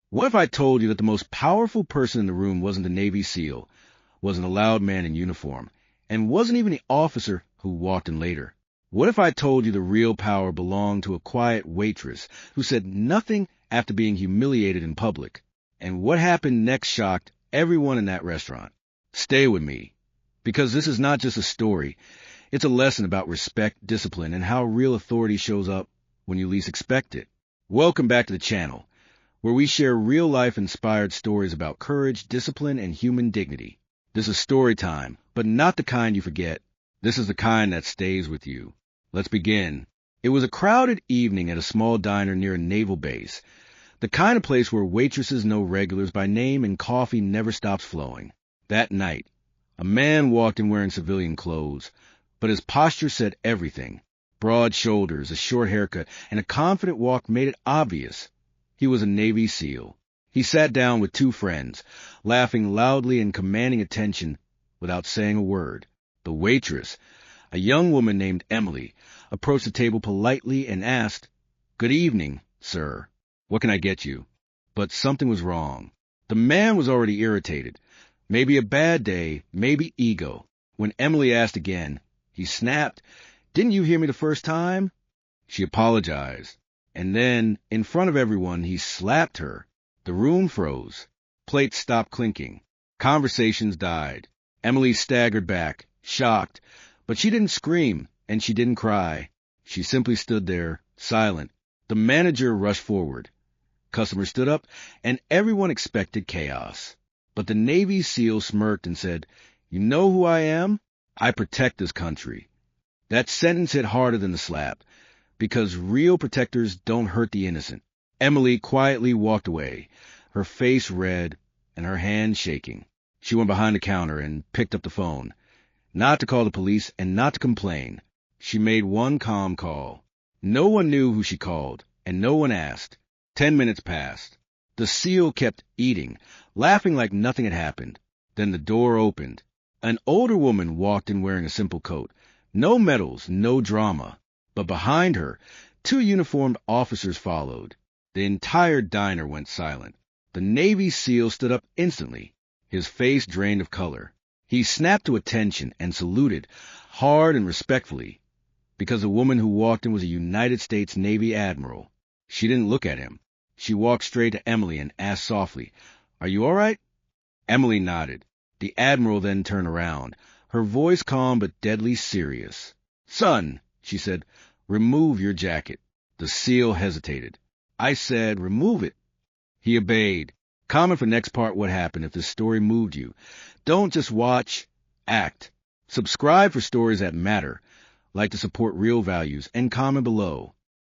What if I told you that the most powerful person in the room wasn't a Navy SEAL, wasn't a loud man in uniform, and wasn't even the officer who walked in later? What if I told you the real power belonged to a quiet waitress who said nothing after being humiliated in public? And what happened next shocked everyone in that restaurant. Stay with me, because this is not just a story. It's a lesson about respect, discipline, and how real authority shows up when you least expect it. Welcome back to the channel, where we share real-life inspired stories about courage, discipline, and human dignity. This is story time, but not the kind you forget. This is the kind that stays with you. Let's begin. It was a crowded evening at a small diner near a naval base, the kind of place where waitresses know regulars by name and coffee never stops flowing. That night, a man walked in wearing civilian clothes, but his posture said everything. Broad shoulders, a short haircut, and a confident walk made it obvious he was a Navy SEAL. He sat down with two friends, laughing loudly and commanding attention without saying a word. The waitress, a young woman named Emily, approached the table politely and asked, "Good evening, sir. What can I get you?" But something was wrong. The man was already irritated. Maybe a bad day, maybe ego. When Emily asked again, he snapped, "Didn't you hear me the first time?" She apologized. And then, in front of everyone, he slapped her. The room froze. Plates stopped clinking. Conversations died. Emily staggered back, shocked, but she didn't scream, and she didn't cry. She simply stood there, silent. The manager rushed forward. Customers stood up, and everyone expected chaos. But the Navy SEAL smirked and said, "You know who I am? I protect this country." That sentence hit harder than the slap, because real protectors don't hurt the innocent. Emily quietly walked away, her face red and her hand shaking. She went behind the counter and picked up the phone. Not to call the police and not to complain. She made one calm call. No one knew who she called, and no one asked. 10 minutes passed. The SEAL kept eating, laughing like nothing had happened. Then the door opened. An older woman walked in wearing a simple coat. No medals, no drama. But behind her, two uniformed officers followed. The entire diner went silent. The Navy SEAL stood up instantly, his face drained of color. He snapped to attention and saluted, hard and respectfully, because the woman who walked in was a United States Navy Admiral. She didn't look at him. She walked straight to Emily and asked softly, "Are you all right?" Emily nodded. The Admiral then turned around, her voice calm but deadly serious. "Son," she said, "remove your jacket." The SEAL hesitated. "I said remove it." He obeyed. Comment for next part what happened if this story moved you. Don't just watch, act. Subscribe for stories that matter. Like to support real values and comment below.